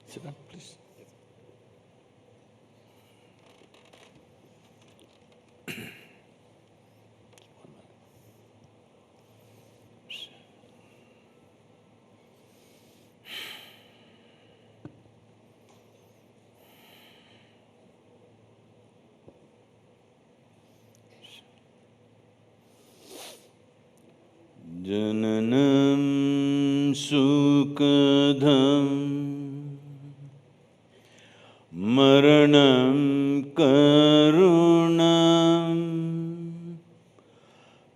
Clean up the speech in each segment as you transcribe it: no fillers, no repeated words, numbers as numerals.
Sit down, please. Jananam sukadham maranam karunam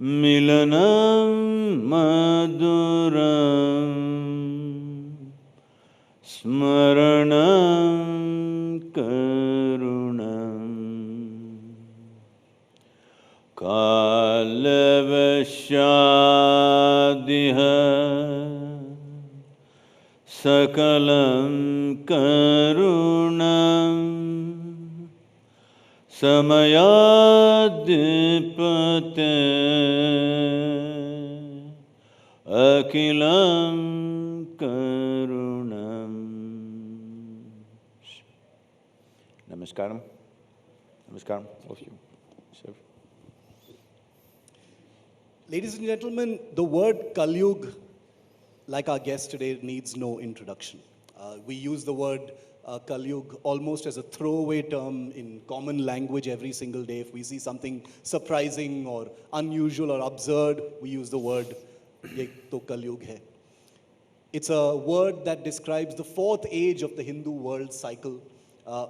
milanam maduram smaranam karunam kalavashadiha sakalam karunam samayadipate akilam karunam. Namaskaram. Namaskaram, all of you. Sir. Ladies and gentlemen, the word Kaliyug, like our guest today, needs no introduction. We use the word Kaliyug almost as a throwaway term in common language every single day. If we see something surprising or unusual or absurd, we use the word "Ye to Kaliyug hai." It's a word that describes the fourth age of the Hindu world cycle,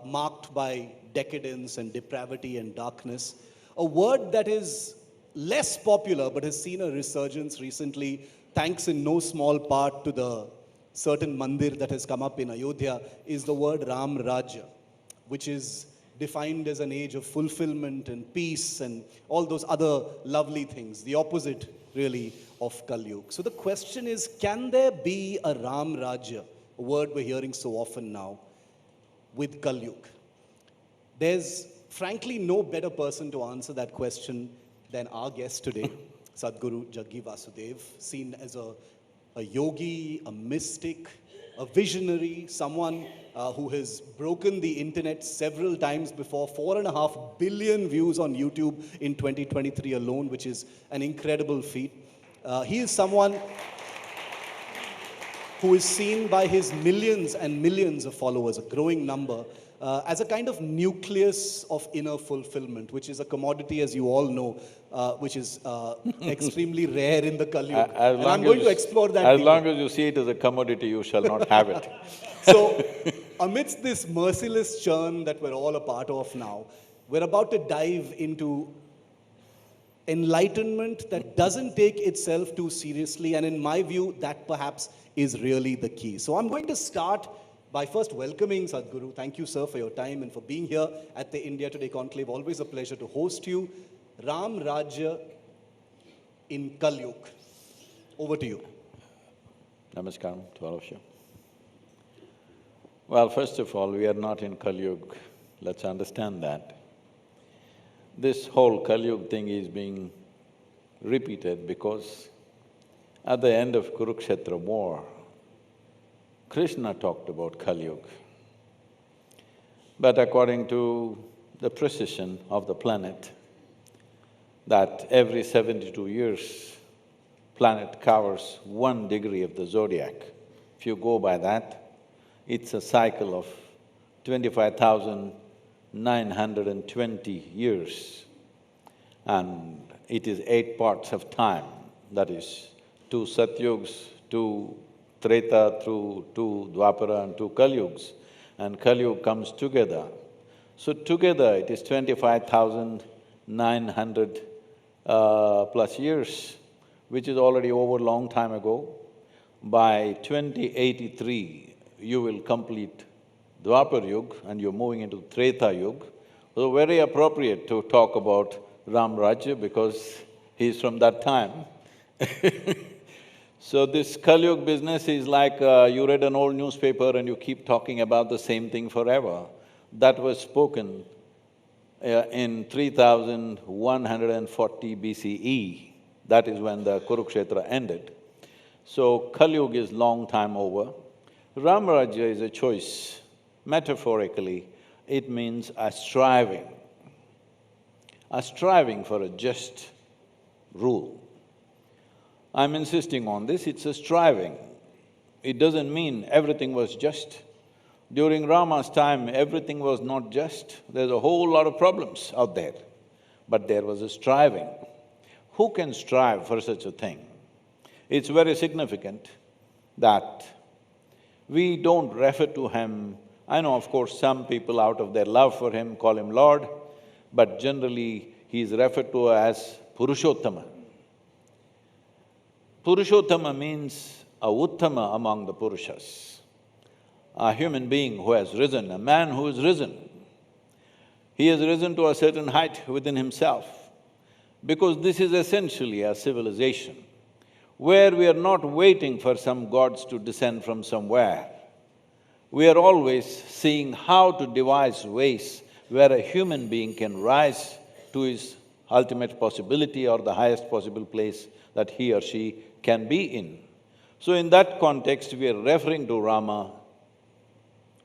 marked by decadence and depravity and darkness. A word that is less popular but has seen a resurgence recently, thanks in no small part to the certain mandir that has come up in Ayodhya, is the word Ram Rajya, which is defined as an age of fulfillment and peace and all those other lovely things, the opposite really of Kaliyug. So the question is, can there be a Ram Rajya, a word we're hearing so often now, with Kaliyug? There's frankly no better person to answer that question than our guest today, Sadhguru Jaggi Vasudev, seen as a yogi, a mystic, a visionary, someone who has broken the internet several times before, 4.5 billion views on YouTube in 2023 alone, which is an incredible feat. He is someone who is seen by his millions and millions of followers, a growing number, as a kind of nucleus of inner fulfillment, which is a commodity, as you all know, which is extremely rare in the Kaliyug. And I'm going to explore that As deeper. long as you see it as a commodity, you shall not have it. So, amidst this merciless churn that we're all a part of now, we're about to dive into enlightenment that doesn't take itself too seriously, and in my view, that perhaps is really the key. So I'm going to start by first welcoming Sadhguru. Thank you, sir, for your time and for being here at the India Today Conclave. Always a pleasure to host you. Ram Rajya in Kaliyug. Over to you. Namaskaram to all of you. Well, first of all, we are not in Kaliyug. Let's understand that. This whole Kaliyug thing is being repeated because at the end of Kurukshetra war, Krishna talked about Kaliyug. But according to the precision of the planet, that every 72 years, planet covers 1 degree of the zodiac. If you go by that, it's a cycle of 25,920 years. And it is 8 parts of time, that is 2 Satyugs, 2 Treta, through 2 Dwapara and 2 Kaliyugs, and Kaliyug comes together. So together it is 25,900 plus years, which is already over a long time ago. By 2083, you will complete Dwapar Yug and you're moving into Treta Yug. So very appropriate to talk about Ram Rajya because he's from that time. So this Kaliyug business is like you read an old newspaper and you keep talking about the same thing forever. That was spoken in 3140 BCE. That is when the Kurukshetra ended. So Kaliyug is long time over. Rajya is a choice. Metaphorically, it means a striving for a just rule. I'm insisting on this, it's a striving. It doesn't mean everything was just. During Rama's time, everything was not just. There's a whole lot of problems out there, but there was a striving. Who can strive for such a thing? It's very significant that we don't refer to him… I know, of course, some people out of their love for him call him Lord, but generally he is referred to as Purushottama. Purushottama means a Uttama among the Purushas, a human being who has risen, a man who has risen. He has risen to a certain height within himself, because this is essentially a civilization where we are not waiting for some gods to descend from somewhere. We are always seeing how to devise ways where a human being can rise to his ultimate possibility or the highest possible place that he or she can be in. So in that context, we are referring to Rama.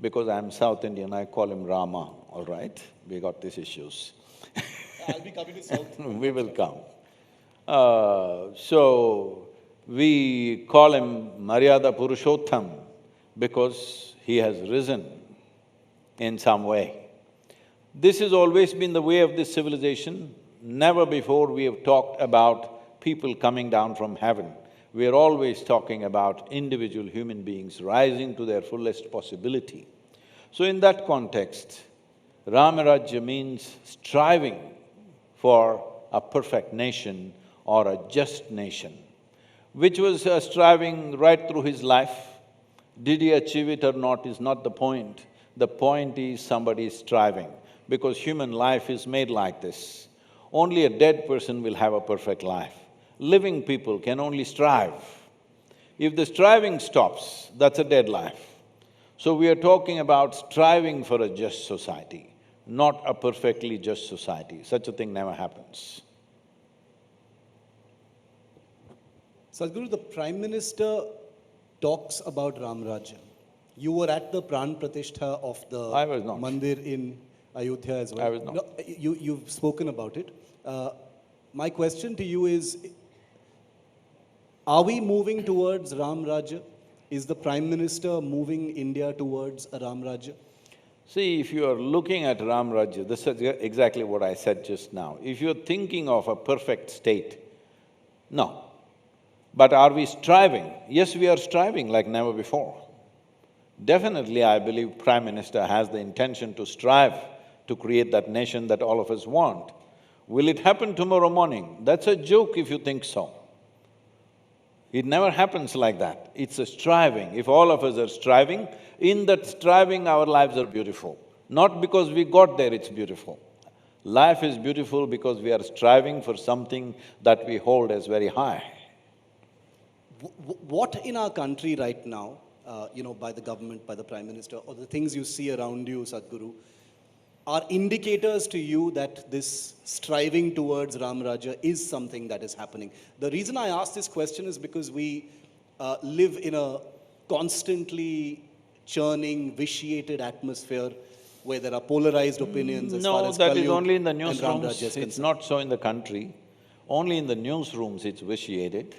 Because I'm South Indian, I call him Rama, all right? We got these issues. I'll be coming to South. We will come. So, we call him Maryada Purushottam because he has risen in some way. This has always been the way of this civilization. Never before we have talked about people coming down from heaven. We are always talking about individual human beings rising to their fullest possibility. So in that context, Rajya means striving for a perfect nation or a just nation, which was striving right through his life. Did he achieve it or not is not the point. The point is somebody is striving, because human life is made like this. Only a dead person will have a perfect life. Living people can only strive. If the striving stops, that's a dead life. So we are talking about striving for a just society, not a perfectly just society. Such a thing never happens. Sadhguru, the Prime Minister talks about Rajya. You were at the Pran Pratishtha of the I was not. Mandir in Ayodhya as well. I was not. No, you've spoken about it. My question to you is, are we moving towards Rajya? Is the Prime Minister moving India towards a Rajya? See, if you are looking at Rajya, this is exactly what I said just now. If you're thinking of a perfect state, no. But are we striving? Yes, we are striving like never before. Definitely, I believe Prime Minister has the intention to strive to create that nation that all of us want. Will it happen tomorrow morning? That's a joke if you think so. It never happens like that. It's a striving. If all of us are striving, in that striving our lives are beautiful. Not because we got there, it's beautiful. Life is beautiful because we are striving for something that we hold as very high. What in our country right now, by the government, by the Prime Minister, or the things you see around you, Sadhguru, are indicators to you that this striving towards Rajya is something that is happening? The reason I ask this question is because we live in a constantly churning, vitiated atmosphere where there are polarized opinions as far as No, that is Kaliyug only in the and Rajya newsrooms, is it's concerned. not so in the country. Only in the newsrooms it's vitiated.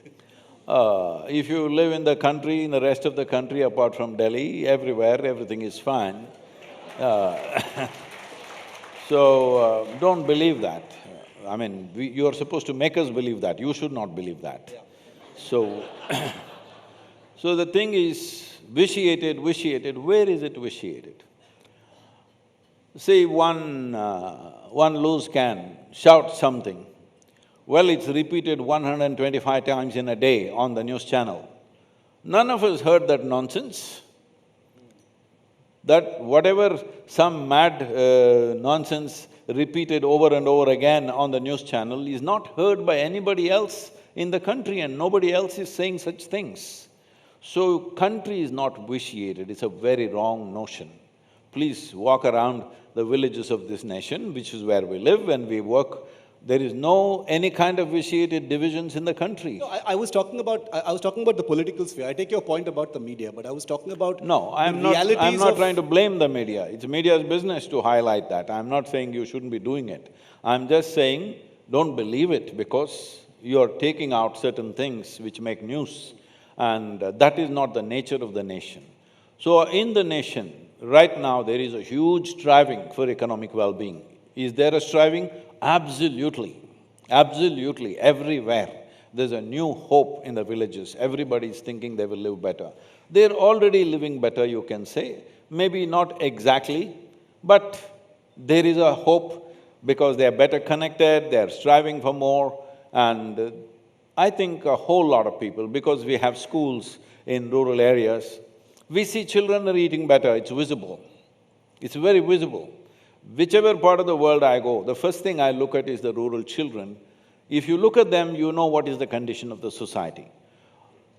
If you live in the country, in the rest of the country apart from Delhi, everywhere, everything is fine. So, don't believe that. I mean, you are supposed to make us believe that, you should not believe that. Yeah. So, so the thing is, vitiated, where is it vitiated? See, one loose can shout something, well, it's repeated 125 times in a day on the news channel. None of us heard that nonsense. That whatever some mad nonsense repeated over and over again on the news channel is not heard by anybody else in the country, and nobody else is saying such things. So, country is not vitiated, it's a very wrong notion. Please walk around the villages of this nation, which is where we live and we work. There is no any kind of vitiated divisions in the country. No, I was talking about, I was talking about the political sphere. I take your point about the media, but I was talking about No, I'm the realities not of… trying to blame the media. It's media's business to highlight that. I'm not saying you shouldn't be doing it. I'm just saying, don't believe it because you're taking out certain things which make news, and that is not the nature of the nation. So in the nation, right now there is a huge striving for economic well-being. Is there a striving? Absolutely, absolutely, everywhere. There's a new hope in the villages, everybody's thinking they will live better. They're already living better, you can say, maybe not exactly, but there is a hope because they're better connected, they're striving for more, and I think a whole lot of people, because we have schools in rural areas, we see children are eating better, it's visible. It's very visible. Whichever part of the world I go, the first thing I look at is the rural children. If you look at them, you know what is the condition of the society.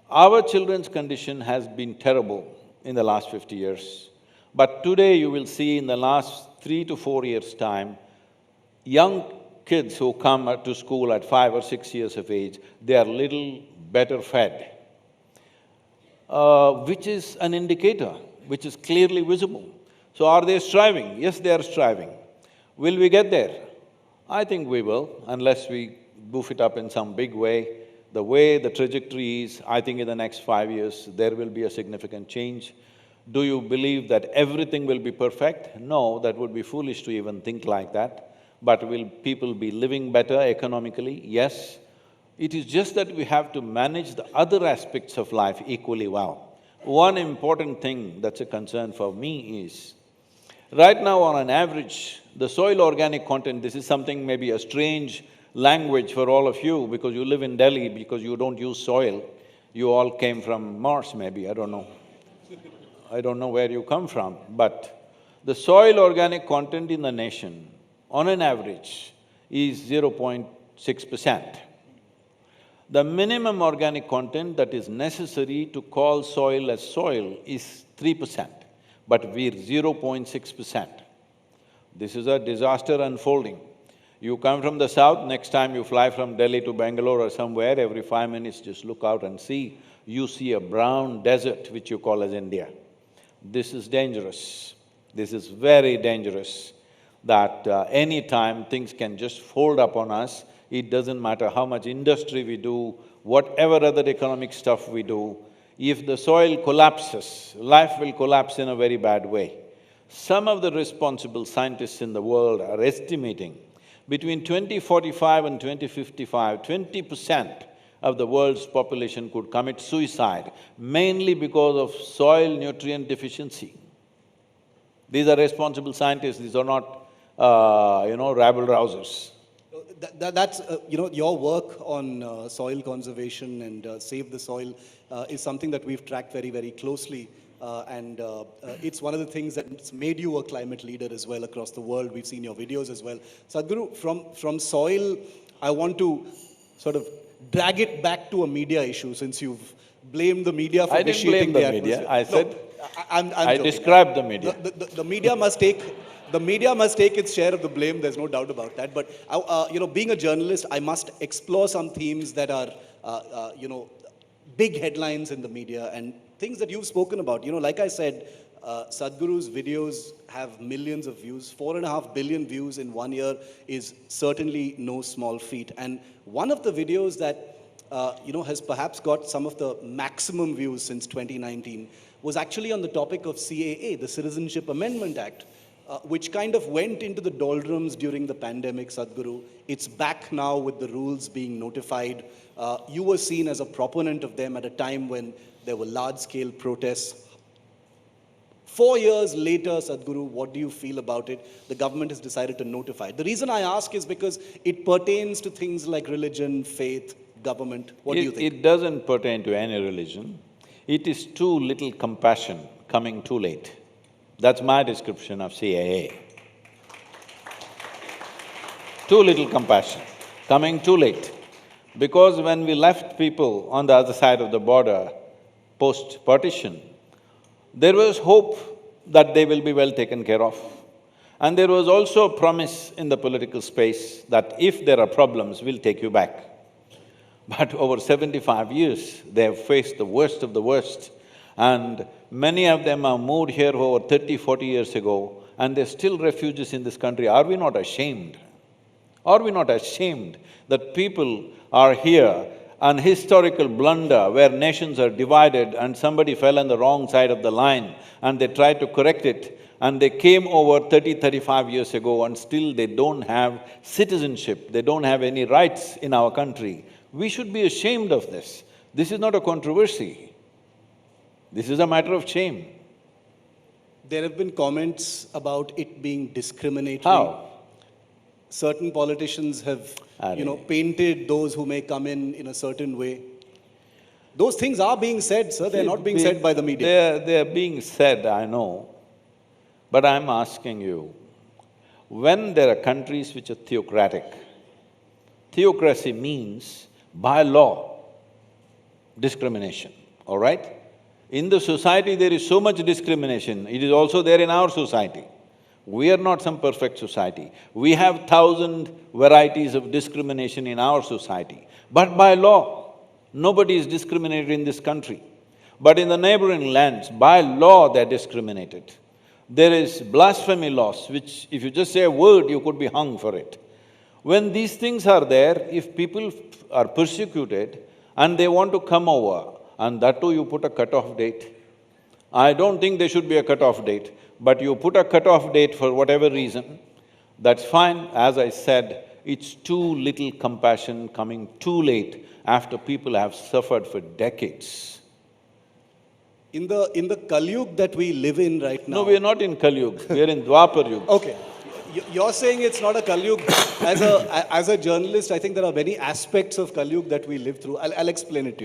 Our children's condition has been terrible in the last 50 years. But today you will see in the last 3 to 4 years' time, young kids who come to school at 5 or 6 years of age, they are little better fed, which is an indicator, which is clearly visible. So are they striving? Yes, they are striving. Will we get there? I think we will, unless we goof it up in some big way. The way the trajectory is, I think in the next 5 years, there will be a significant change. Do you believe that everything will be perfect? No, that would be foolish to even think like that. But will people be living better economically? Yes. It is just that we have to manage the other aspects of life equally well. One important thing that's a concern for me is, right now on an average, the soil organic content, this is something maybe a strange language for all of you because you live in Delhi, because you don't use soil. You all came from Mars maybe, I don't know. I don't know where you come from, but the soil organic content in the nation, on an average, is 0.6%. The minimum organic content that is necessary to call soil as soil is 3%, but we're 0.6%. This is a disaster unfolding. You come from the south, next time you fly from Delhi to Bangalore or somewhere, every 5 minutes just look out and see, you see a brown desert which you call as India. This is dangerous. This is very dangerous, that any time things can just fold up on us. It doesn't matter how much industry we do, whatever other economic stuff we do, if the soil collapses, life will collapse in a very bad way. Some of the responsible scientists in the world are estimating between 2045 and 2055, 20% of the world's population could commit suicide, mainly because of soil nutrient deficiency. These are responsible scientists, these are not, rabble-rousers. That's, your work on soil conservation and Save the Soil is something that we've tracked very, very closely. And it's one of the things that's made you a climate leader as well across the world. We've seen your videos as well. Sadhguru, from soil, I want to sort of drag it back to a media issue, since you've blamed the media for vitiating the atmosphere. I said, I'm I joking. described the media. The media must take… The media must take its share of the blame, there's no doubt about that. But, being a journalist, I must explore some themes that are, big headlines in the media and things that you've spoken about. Like I said, Sadhguru's videos have millions of views. 4.5 billion views in 1 year is certainly no small feat. And one of the videos that, has perhaps got some of the maximum views since 2019 was actually on the topic of CAA, the Citizenship Amendment Act. Which kind of went into the doldrums during the pandemic, Sadhguru. It's back now with the rules being notified. You were seen as a proponent of them at a time when there were large-scale protests. 4 years later, Sadhguru, what do you feel about it? The government has decided to notify. The reason I ask is because it pertains to things like religion, faith, government. What do you think? It doesn't pertain to any religion. It is too little compassion coming too late. That's my description of CAA. Too little compassion, coming too late. Because when we left people on the other side of the border post-partition, there was hope that they will be well taken care of. And there was also a promise in the political space that if there are problems, we'll take you back. But over 75 years, they have faced the worst of the worst. And many of them have moved here over 30, 40 years ago, and they're still refugees in this country. Are we not ashamed? Are we not ashamed that people are here, an historical blunder where nations are divided and somebody fell on the wrong side of the line and they tried to correct it, and they came over 30, 35 years ago and still they don't have citizenship, they don't have any rights in our country. We should be ashamed of this. This is not a controversy. This is a matter of shame. There have been comments about it being discriminatory. How? Certain politicians have, painted those who may come in a certain way. Those things are being said, sir. They're not being said by the media. They're being said, I know. But I'm asking you, when there are countries which are theocratic, theocracy means by law, discrimination, all right? In the society there is so much discrimination, it is also there in our society. We are not some perfect society. We have 1,000 varieties of discrimination in our society. But by law, nobody is discriminated in this country. But in the neighboring lands, by law they're discriminated. There is blasphemy laws, which if you just say a word, you could be hung for it. When these things are there, if people are persecuted and they want to come over, and that too you put a cut-off date. I don't think there should be a cut-off date, but you put a cut-off date for whatever reason, that's fine. As I said, it's too little compassion coming too late after people have suffered for decades. In the Kaliyug that we live in right now… No, we are not in Kaliyug, we are in Dwapar Yug. Okay. You're saying it's not a Kaliyug. As a journalist, I think there are many aspects of Kaliyug that we live through. I'll explain it to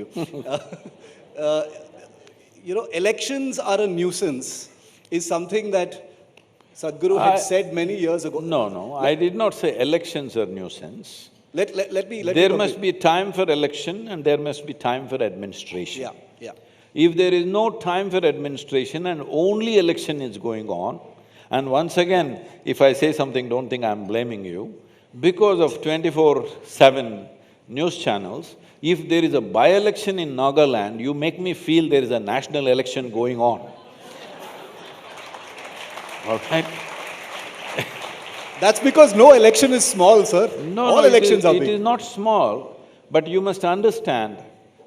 you. Elections are a nuisance is something that Sadhguru had said many years ago. No, I did not say elections are nuisance. Let me There must be time for election and there must be time for administration. Yeah. If there is no time for administration and only election is going on, and once again, if I say something, don't think I'm blaming you, because of 24/7 news channels, if there is a by-election in Nagaland, you make me feel there is a national election going on. All right? That's because no election is small, sir. All elections are big. It is not small, but you must understand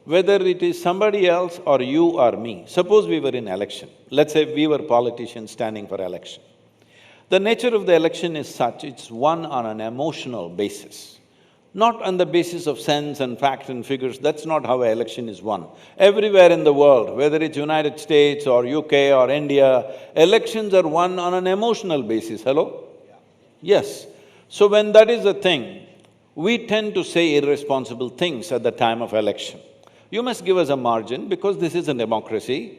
whether it is somebody else or you or me. Suppose we were in election, let's say we were politicians standing for election. The nature of the election is such, it's won on an emotional basis, not on the basis of sense and fact and figures. That's not how an election is won. Everywhere in the world, whether it's United States or UK or India, elections are won on an emotional basis. Hello? Yes. So when that is the thing, we tend to say irresponsible things at the time of election. You must give us a margin because this is a democracy.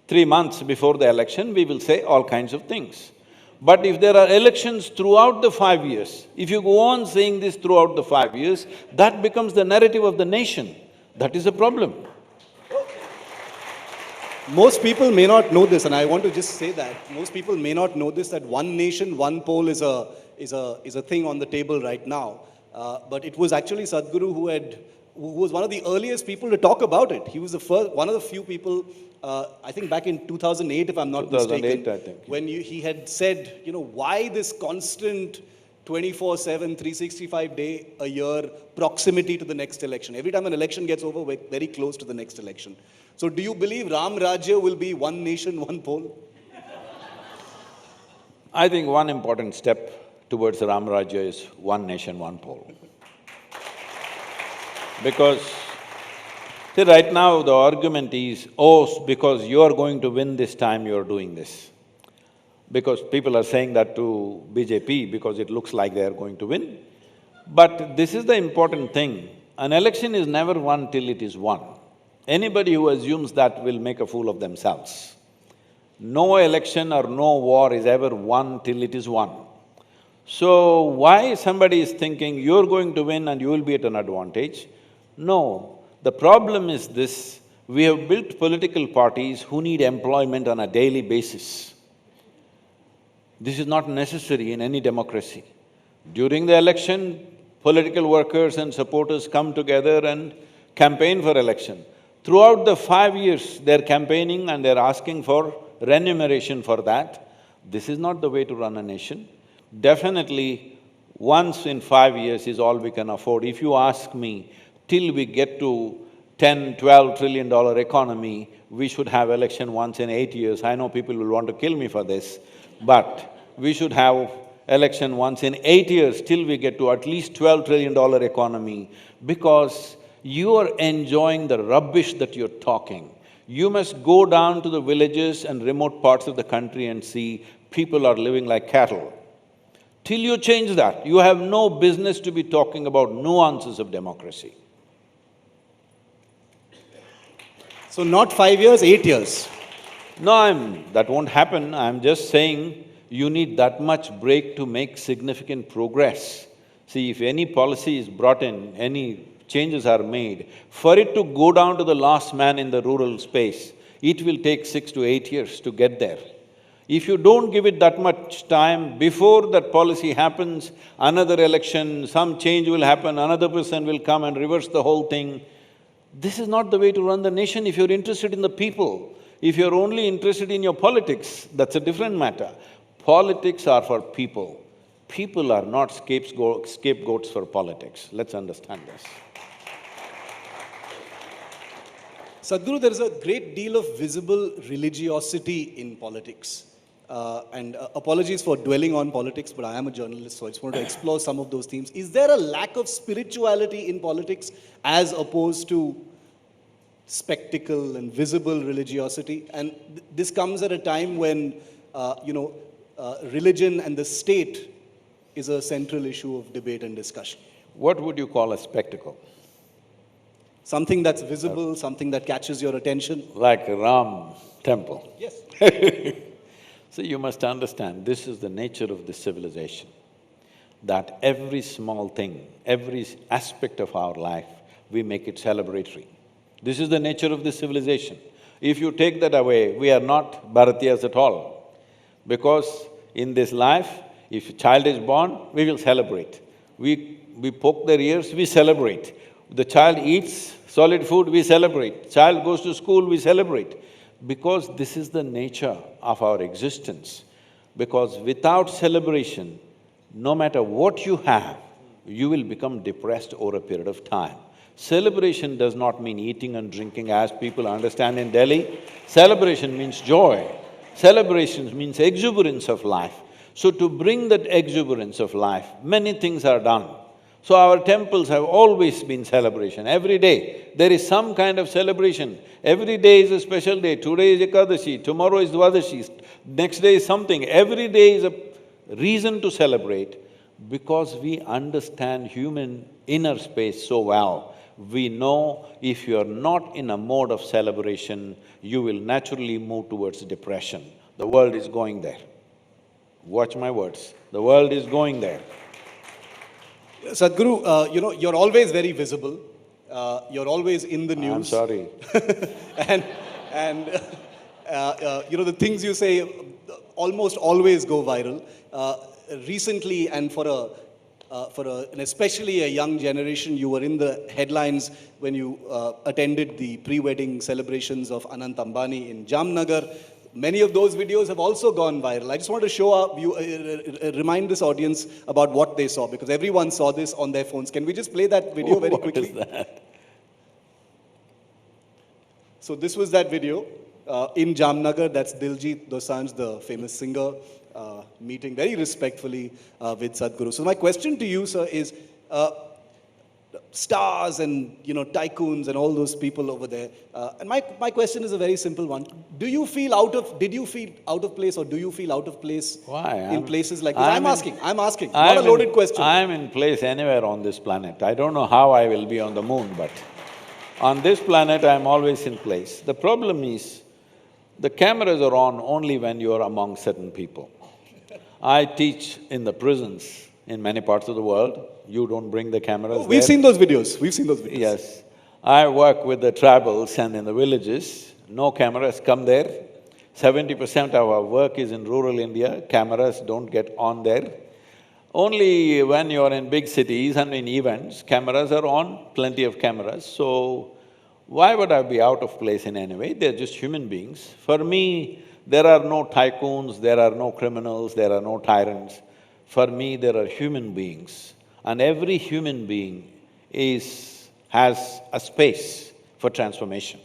3 months before the election, we will say all kinds of things. But if there are elections throughout the 5 years, if you go on saying this throughout the 5 years, that becomes the narrative of the nation. That is a problem. Most people may not know this, and I want to just say that. Most people may not know this, that one nation, one poll is a thing on the table right now. But it was actually Sadhguru who was one of the earliest people to talk about it. He was the first, one of the few people, I think back in 2008, if I'm not mistaken, 2008, I think. when he had said, why this constant 24/7, 365-day-a-year proximity to the next election? Every time an election gets over, we're very close to the next election. So do you believe Rajya will be one nation, one poll? I think one important step towards Rajya is one nation, one poll. Because, see, right now the argument is, oh, because you are going to win this time, you are doing this. Because people are saying that to BJP because it looks like they are going to win. But this is the important thing, an election is never won till it is won. Anybody who assumes that will make a fool of themselves. No election or no war is ever won till it is won. So, why somebody is thinking you're going to win and you will be at an advantage? No, the problem is this, we have built political parties who need employment on a daily basis. This is not necessary in any democracy. During the election, political workers and supporters come together and campaign for election. Throughout the 5 years, they're campaigning and they're asking for remuneration for that. This is not the way to run a nation. Definitely, once in 5 years is all we can afford. If you ask me, till we get to $10, $12 trillion economy, we should have election once in 8 years. I know people will want to kill me for this, but we should have election once in 8 years till we get to at least $12 trillion economy, because you are enjoying the rubbish that you're talking. You must go down to the villages and remote parts of the country and see people are living like cattle. Till you change that, you have no business to be talking about nuances of democracy. So not 5 years, 8 years. No, that won't happen. I'm just saying you need that much break to make significant progress. See, if any policy is brought in, any changes are made, for it to go down to the last man in the rural space, it will take 6 to 8 years to get there. If you don't give it that much time, before that policy happens, another election, some change will happen, another person will come and reverse the whole thing. This is not the way to run the nation if you're interested in the people. If you're only interested in your politics, that's a different matter. Politics are for people. People are not scapegoats for politics. Let's understand this. Sadhguru, there is a great deal of visible religiosity in politics. Apologies for dwelling on politics, but I am a journalist, so I just want to explore some of those themes. Is there a lack of spirituality in politics as opposed to spectacle and visible religiosity? And this comes at a time when, religion and the state is a central issue of debate and discussion. What would you call a spectacle? Something that's visible, something that catches your attention. Like Ram temple. Yes. So you must understand, this is the nature of this civilization, that every small thing, every aspect of our life, we make it celebratory. This is the nature of this civilization. If you take that away, we are not Bharatiyas at all. Because in this life, if a child is born, we will celebrate. We poke their ears, we celebrate. The child eats solid food, we celebrate. Child goes to school, we celebrate. Because this is the nature of our existence. Because without celebration, no matter what you have, you will become depressed over a period of time. Celebration does not mean eating and drinking as people understand in Delhi. Celebration means joy. Celebration means exuberance of life. So to bring that exuberance of life, many things are done. So our temples have always been celebration. Every day, there is some kind of celebration. Every day is a special day. Today is Ekadashi, tomorrow is Dwadashi, next day is something. Every day is a reason to celebrate because we understand human inner space so well. We know if you're not in a mode of celebration, you will naturally move towards depression. The world is going there. Watch my words. The world is going there. Sadhguru, you're always very visible. You're always in the news. I'm sorry. The things you say almost always go viral. Recently, and and especially a young generation, you were in the headlines when you attended the pre-wedding celebrations of Anant Ambani in Jamnagar. Many of those videos have also gone viral. I just want to show up, remind this audience about what they saw, because everyone saw this on their phones. Can we just play that video very quickly? What is that? So this was that video in Jamnagar. That's Diljit Dosanjh, the famous singer, meeting very respectfully with Sadhguru. So my question to you, sir, is stars and tycoons and all those people over there. And my question is a very simple one. Did you feel out of place, or do you feel out of place? Why? In places like this? I'm asking. Not a loaded question. I'm in place anywhere on this planet. I don't know how I will be on the moon, but on this planet I'm always in place. The problem is, the cameras are on only when you are among certain people. I teach in the prisons in many parts of the world. You don't bring the cameras We've seen those videos. Yes. I work with the tribals and in the villages. No cameras come there. 70% of our work is in rural India, cameras don't get on there. Only when you're in big cities and in events, cameras are on, plenty of cameras, so why would I be out of place in any way? They're just human beings. For me, there are no tycoons, there are no criminals, there are no tyrants. For me, there are human beings, and every human being has a space for transformation.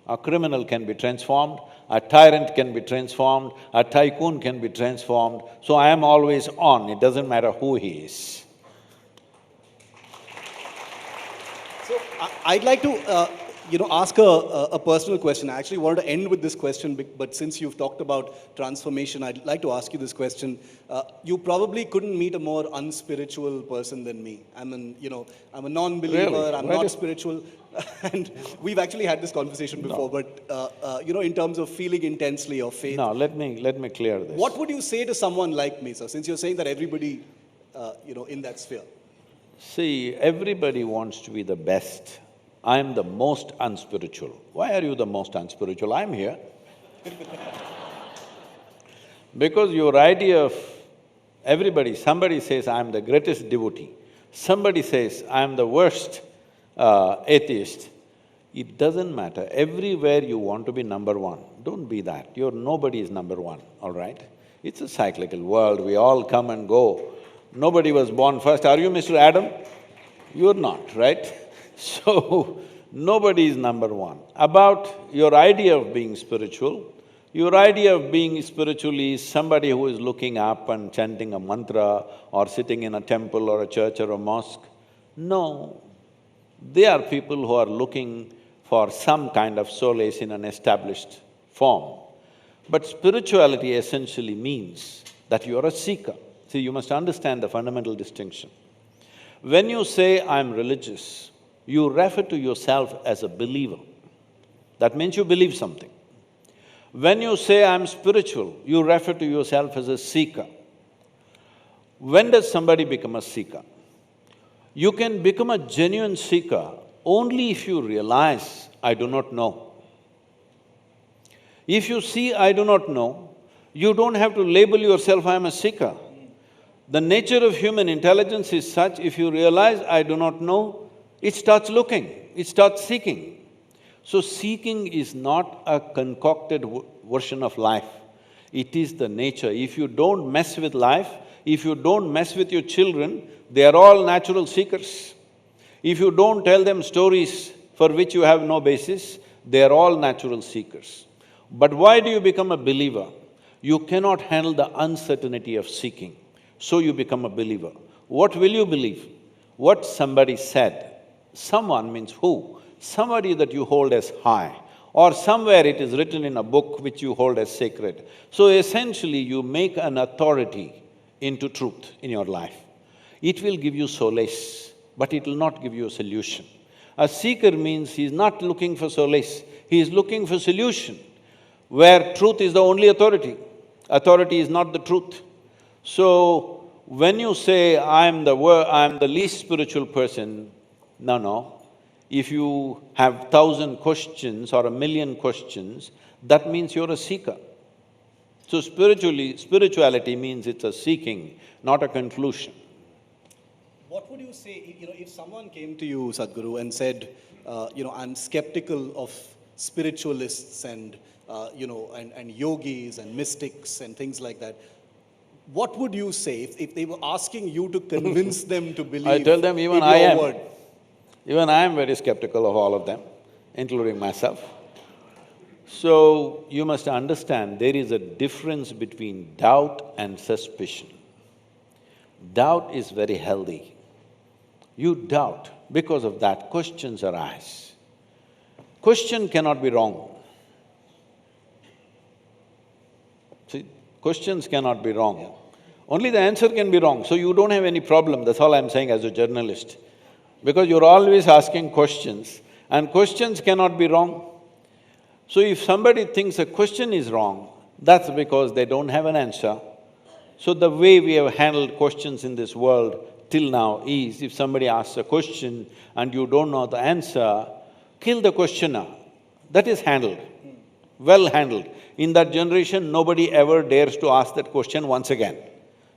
A criminal can be transformed, a tyrant can be transformed, a tycoon can be transformed, so I am always on, it doesn't matter who he is. So, I'd like to, ask a personal question. I actually wanted to end with this question, but since you've talked about transformation, I'd like to ask you this question. You probably couldn't meet a more unspiritual person than me. I'm a non-believer, Really? I'm not spiritual, and we've actually had this conversation before, but, in terms of feeling intensely or faith. Now, let me clear this. What would you say to someone like me, sir, since you're saying that everybody, in that sphere? See, everybody wants to be the best. I am the most unspiritual. Why are you the most unspiritual? I'm here. Because your idea of somebody says, I'm the greatest devotee, somebody says, I'm the worst atheist. It doesn't matter. Everywhere you want to be number one, don't be that. Nobody is number one, all right? It's a cyclical world, we all come and go. Nobody was born first. Are you Mr. Adam? You're not, right? So, nobody is number one. About your idea of being spiritual, your idea of being spiritual is somebody who is looking up and chanting a mantra or sitting in a temple or a church or a mosque. No, they are people who are looking for some kind of solace in an established form. But spirituality essentially means that you are a seeker. See, you must understand the fundamental distinction. When you say, I'm religious, you refer to yourself as a believer. That means you believe something. When you say, I'm spiritual, you refer to yourself as a seeker. When does somebody become a seeker? You can become a genuine seeker only if you realize, I do not know. If you see, I do not know, you don't have to label yourself, I am a seeker. The nature of human intelligence is such, if you realize, I do not know, it starts looking, it starts seeking. So seeking is not a concocted version of life, it is the nature. If you don't mess with life, if you don't mess with your children, they are all natural seekers. If you don't tell them stories for which you have no basis, they are all natural seekers. But why do you become a believer? You cannot handle the uncertainty of seeking, so you become a believer. What will you believe? What somebody said. Someone means who? Somebody that you hold as high, or somewhere it is written in a book which you hold as sacred. So essentially, you make an authority into truth in your life. It will give you solace, but it will not give you a solution. A seeker means he is not looking for solace, he is looking for solution, where truth is the only authority. Authority is not the truth. So, when you say, I'm the least spiritual person, no. If you have 1,000 questions or 1,000,000 questions, that means you're a seeker. So spirituality means it's a seeking, not a conclusion. What would you say, if someone came to you, Sadhguru, and said, I'm skeptical of spiritualists and yogis and mystics and things like that, what would you say if they were asking you to convince them to believe I tell them, even in I your am. word? Even I am very skeptical of all of them, including myself. So, you must understand, there is a difference between doubt and suspicion. Doubt is very healthy. You doubt, because of that, questions arise. Question cannot be wrong. See, questions cannot be wrong. Only the answer can be wrong, so you don't have any problem, that's all I'm saying as a journalist. Because you're always asking questions, and questions cannot be wrong. So if somebody thinks a question is wrong, that's because they don't have an answer. So the way we have handled questions in this world till now is, if somebody asks a question and you don't know the answer, kill the questioner. That is handled, well handled. In that generation, nobody ever dares to ask that question once again.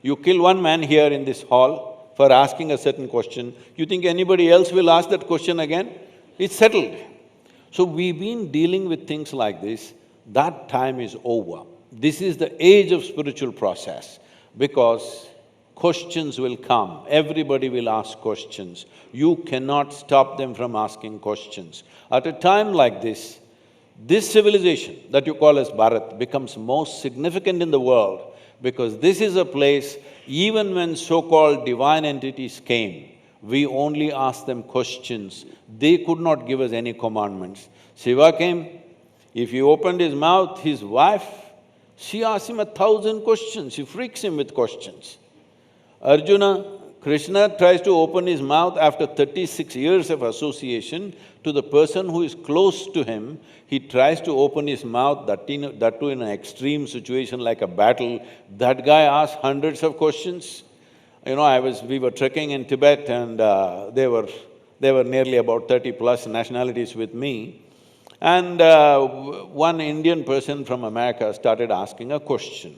You kill one man here in this hall for asking a certain question, you think anybody else will ask that question again? It's settled. So we've been dealing with things like this, that time is over. This is the age of spiritual process, because questions will come, everybody will ask questions. You cannot stop them from asking questions. At a time like this civilization that you call as Bharat becomes most significant in the world, because this is a place, even when so-called divine entities came, we only asked them questions. They could not give us any commandments. Shiva came, if he opened his mouth, his wife, she asked him 1,000 questions, she freaks him with questions. Arjuna, Krishna tries to open his mouth after 36 years of association to the person who is close to him. He tries to open his mouth, that too in an extreme situation like a battle. That guy asked hundreds of questions. You know, we were trekking in Tibet and there were nearly about 30 plus nationalities with me. And one Indian person from America started asking a question.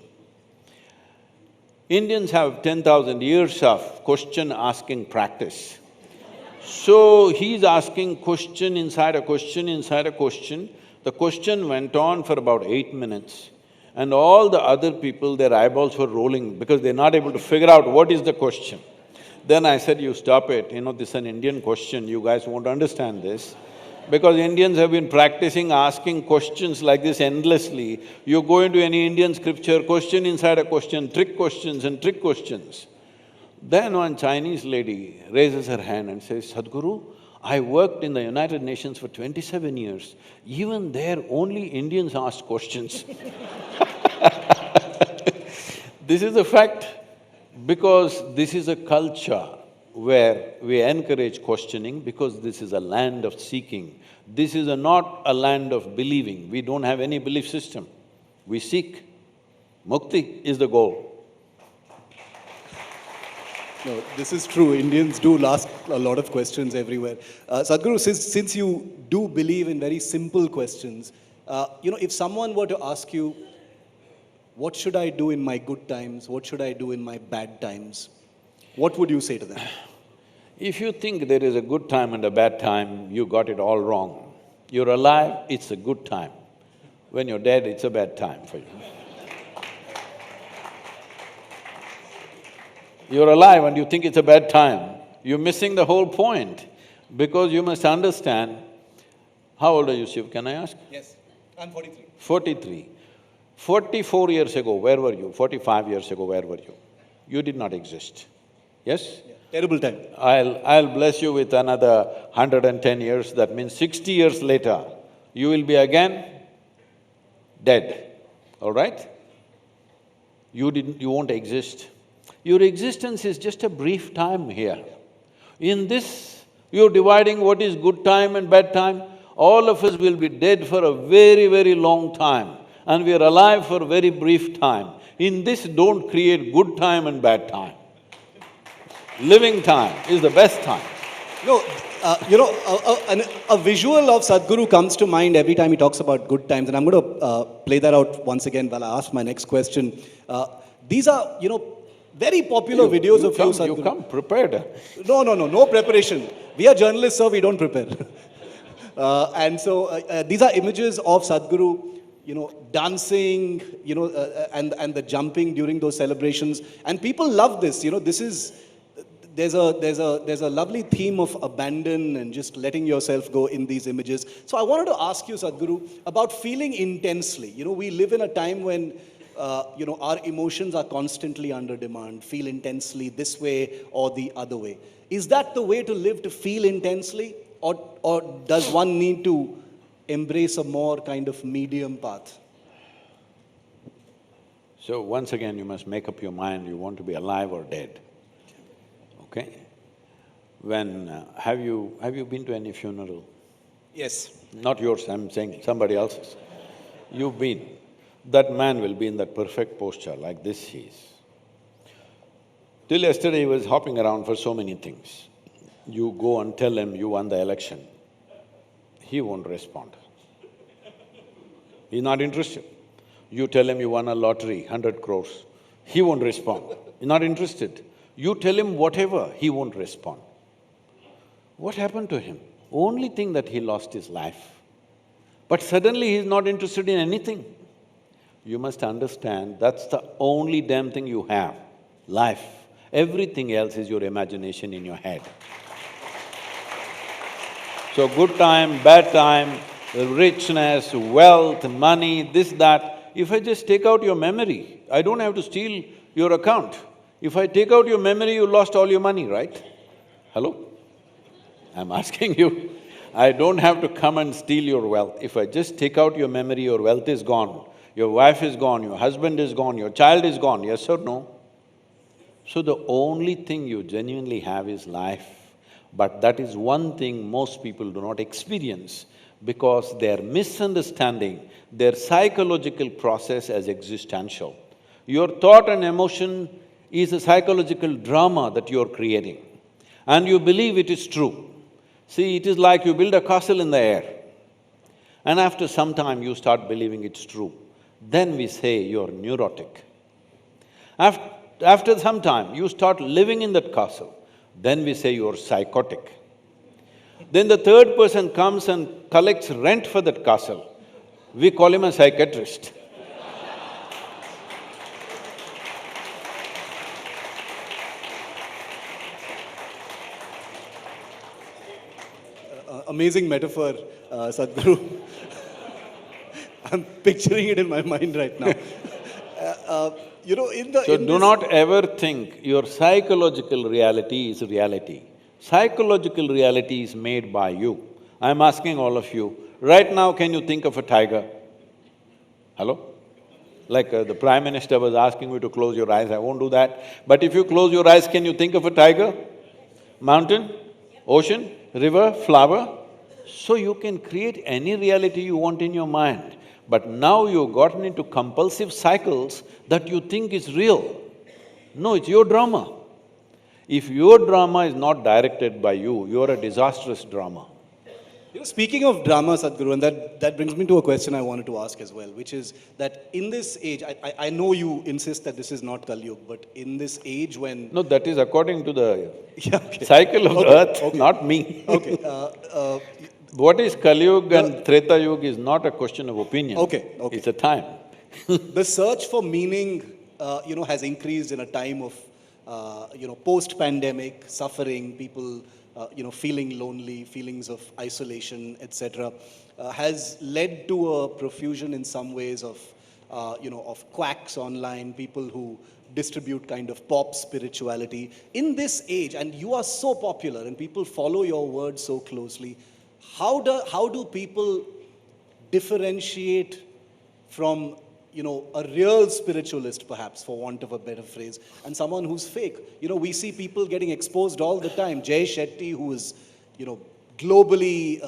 Indians have 10,000 years of question-asking practice. So he's asking question inside a question inside a question. The question went on for about 8 minutes, and all the other people, their eyeballs were rolling because they're not able to figure out what is the question. Then I said, you stop it, you know, this is an Indian question, you guys won't understand this. Because Indians have been practicing asking questions like this endlessly. You go into any Indian scripture, question inside a question, trick questions and trick questions. Then one Chinese lady raises her hand and says, Sadhguru, I worked in the United Nations for 27 years. Even there, only Indians ask questions. This is a fact, because this is a culture where we encourage questioning, because this is a land of seeking. This is not a land of believing. We don't have any belief system. We seek. Mukti is the goal. No, this is true. Indians do ask a lot of questions everywhere. Sadhguru, since you do believe in very simple questions, if someone were to ask you, what should I do in my good times? What should I do in my bad times? What would you say to them? If you think there is a good time and a bad time, you got it all wrong. You're alive, it's a good time. When you're dead, it's a bad time for you. You're alive and you think it's a bad time, you're missing the whole point. Because you must understand… How old are you, Shiv, can I ask? Yes, I'm 43. 43. 44 years ago, where were you? 45 years ago, where were you? You did not exist. Yes? Yeah, terrible time. I'll bless you with another 110 years, that means 60 years later, you will be again dead, all right? You won't exist. Your existence is just a brief time here. In this, you're dividing what is good time and bad time. All of us will be dead for a very, very long time, and we are alive for a very brief time. In this, don't create good time and bad time. Living time is the best time. No, a visual of Sadhguru comes to mind every time he talks about good times, and I'm going to play that out once again while I ask my next question. These are, very popular videos of you, Sadhguru. You come prepared. No preparation. We are journalists, sir, we don't prepare. And so these are images of Sadhguru, dancing, and the jumping during those celebrations. And people love this, this is… There's a lovely theme of abandon and just letting yourself go in these images. So I wanted to ask you, Sadhguru, about feeling intensely. We live in a time when, our emotions are constantly under demand, feel intensely this way or the other way. Is that the way to live, to feel intensely? Or does one need to embrace a more kind of medium path? So once again, you must make up your mind, you want to be alive or dead. Okay? Have you been to any funeral? Yes. Not yours, I'm saying somebody else's. You've been. That man will be in that perfect posture, like this he is. Till yesterday he was hopping around for so many things. You go and tell him you won the election, he won't respond. He's not interested. You tell him you won a lottery, 100 crores, he won't respond, he's not interested. You tell him whatever, he won't respond. What happened to him? Only thing that he lost his life. But suddenly he's not interested in anything. You must understand, that's the only damn thing you have, life. Everything else is your imagination in your head. So good time, bad time, richness, wealth, money, this, that, if I just take out your memory, I don't have to steal your account. If I take out your memory, you lost all your money, right? Hello? I'm asking you, I don't have to come and steal your wealth. If I just take out your memory, your wealth is gone, your wife is gone, your husband is gone, your child is gone, yes or no? So the only thing you genuinely have is life. But that is one thing most people do not experience because they are misunderstanding their psychological process as existential. Your thought and emotion is a psychological drama that you're creating and you believe it is true. See, it is like you build a castle in the air and after some time you start believing it's true. Then we say you're neurotic. After some time, you start living in that castle, then we say you're psychotic. Then the third person comes and collects rent for that castle, we call him a psychiatrist. Amazing metaphor, Sadhguru. I'm picturing it in my mind right now. You know, So do not ever think your psychological reality is reality. Psychological reality is made by you. I'm asking all of you, right now can you think of a tiger? Hello? Like the Prime Minister was asking me to close your eyes, I won't do that. But if you close your eyes, can you think of a tiger? Mountain? Ocean? River? Flower? So you can create any reality you want in your mind. But now you've gotten into compulsive cycles that you think is real. No, it's your drama. If your drama is not directed by you, you're a disastrous drama. You know, speaking of drama, Sadhguru, and that brings me to a question I wanted to ask as well, which is that in this age, I know you insist that this is not Kaliyug, but in this age when… No, that is according to the Yeah, okay. cycle of the earth, not me. Okay, What is Kaliyug and Treta Yuga is not a question of opinion. Okay. It's a time. the search for meaning, you know, has increased in a time of, you know, post-pandemic suffering, people, you know, feeling lonely, feelings of isolation, etc., has led to a profusion in some ways of, you know, of quacks online, people who distribute kind of pop spirituality. In this age, and you are so popular and people follow your words so closely, how do people differentiate from, you know, a real spiritualist, perhaps, for want of a better phrase, and someone who's fake? You know, we see people getting exposed all the time. Jay Shetty, who is, you know, globally,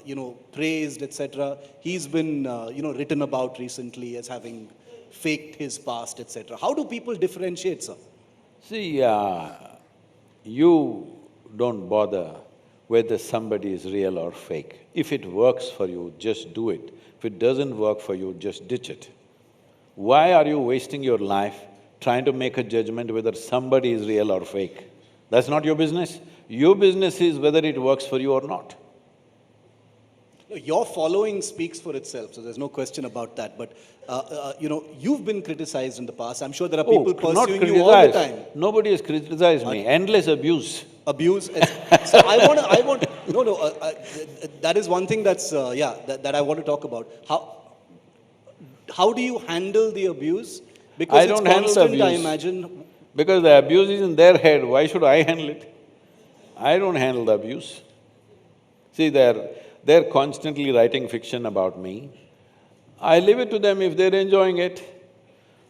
you know, praised, etc. He's been, you know, written about recently as having faked his past, etc. How do people differentiate, sir? See, you don't bother whether somebody is real or fake. If it works for you, just do it. If it doesn't work for you, just ditch it. Why are you wasting your life trying to make a judgment whether somebody is real or fake? That's not your business. Your business is whether it works for you or not. Your following speaks for itself, so there's no question about that. But, you know, you've been criticized in the past. I'm sure there are people pursuing you all the time. Nobody has criticized me. Endless abuse. Abuse. So that is one thing that's, that I want to talk about. How do you handle the abuse? Because I don't handle the abuse. I imagine. Because the abuse is in their head, why should I handle it? I don't handle the abuse. See, they're constantly writing fiction about me. I leave it to them if they're enjoying it.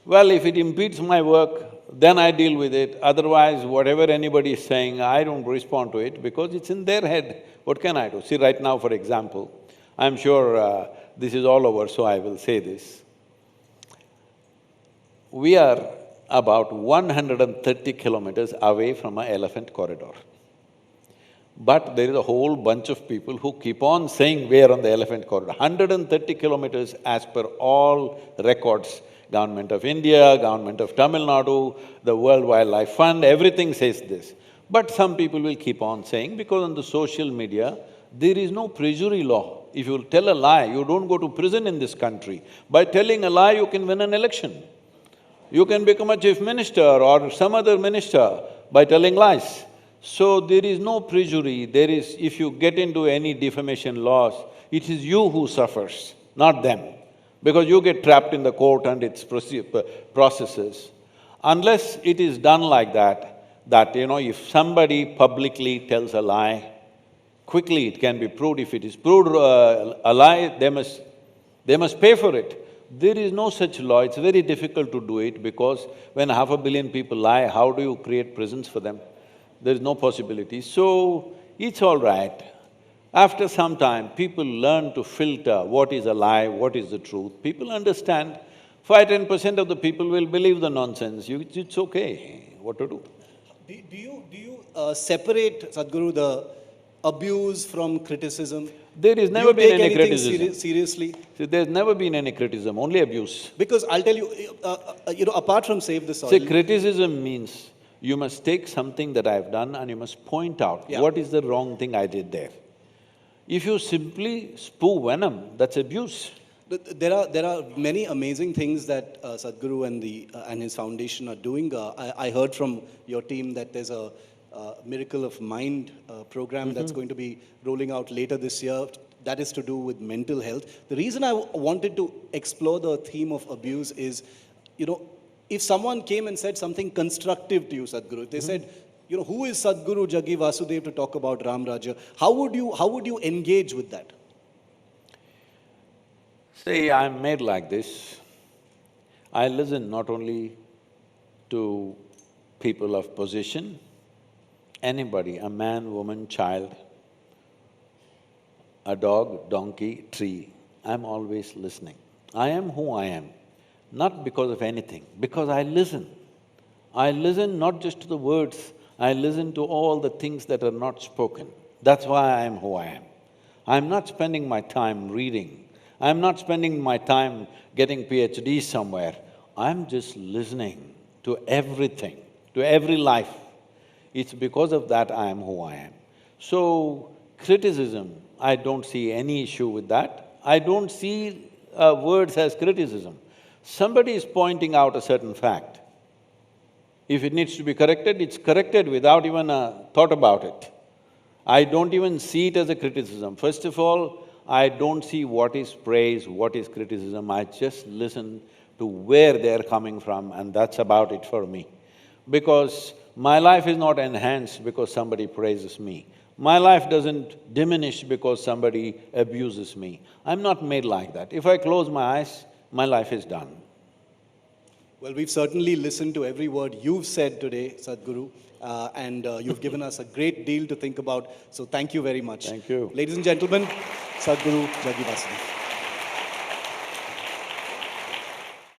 Well, if it impedes my work, then I deal with it. Otherwise, whatever anybody is saying, I don't respond to it because it's in their head. What can I do? See, right now, for example, I'm sure this is all over, so I will say this. We are about 130 kilometers away from an elephant corridor. But there is a whole bunch of people who keep on saying we are on the elephant corridor. 130 kilometers as per all records. Government of India, Government of Tamil Nadu, the World Wildlife Fund, everything says this. But some people will keep on saying, because on the social media, there is no perjury law. If you tell a lie, you don't go to prison in this country. By telling a lie, you can win an election. You can become a chief minister or some other minister by telling lies. So there is no perjury, if you get into any defamation laws, it is you who suffers, not them. Because you get trapped in the court and its processes. Unless it is done like that, if somebody publicly tells a lie, quickly it can be proved. If it is proved a lie, they must pay for it. There is no such law. It's very difficult to do it because when 500 million people lie, how do you create prisons for them? There is no possibility. So, it's all right. After some time, people learn to filter what is a lie, what is the truth. People understand. 5–10% of the people will believe the nonsense. It's okay, what to do? Do you separate, Sadhguru, the abuse from criticism? There has never been any criticism. Seriously? See, there's never been any criticism, only abuse. Because I'll tell you, apart from Save the Soil… See, criticism means you must take something that I've done and you must point out what is the wrong thing I did there. If you simply spew venom, that's abuse. There are many amazing things that Sadhguru and his foundation are doing. I heard from your team that there's a Miracle of Mind program that's going to be rolling out later this year. That is to do with mental health. The reason I wanted to explore the theme of abuse is, if someone came and said something constructive to you, Sadhguru, they said, who is Sadhguru Jaggi Vasudev to talk about Ram Rajya? How would you engage with that? See, I'm made like this. I listen not only to people of position, anybody, a man, woman, child, a dog, donkey, tree, I'm always listening. I am who I am, not because of anything, because I listen. I listen not just to the words, I listen to all the things that are not spoken. That's why I am who I am. I'm not spending my time reading. I'm not spending my time getting PhDs somewhere. I'm just listening to everything, to every life. It's because of that I am who I am. So, criticism, I don't see any issue with that. I don't see words as criticism. Somebody is pointing out a certain fact. If it needs to be corrected, it's corrected without even a thought about it. I don't even see it as a criticism. First of all, I don't see what is praise, what is criticism. I just listen to where they're coming from, and that's about it for me. Because my life is not enhanced because somebody praises me. My life doesn't diminish because somebody abuses me. I'm not made like that. If I close my eyes, my life is done. Well, we've certainly listened to every word you've said today, Sadhguru, and you've given us a great deal to think about. So thank you very much. Thank you. Ladies and gentlemen, Sadhguru Jaggi Vasudev.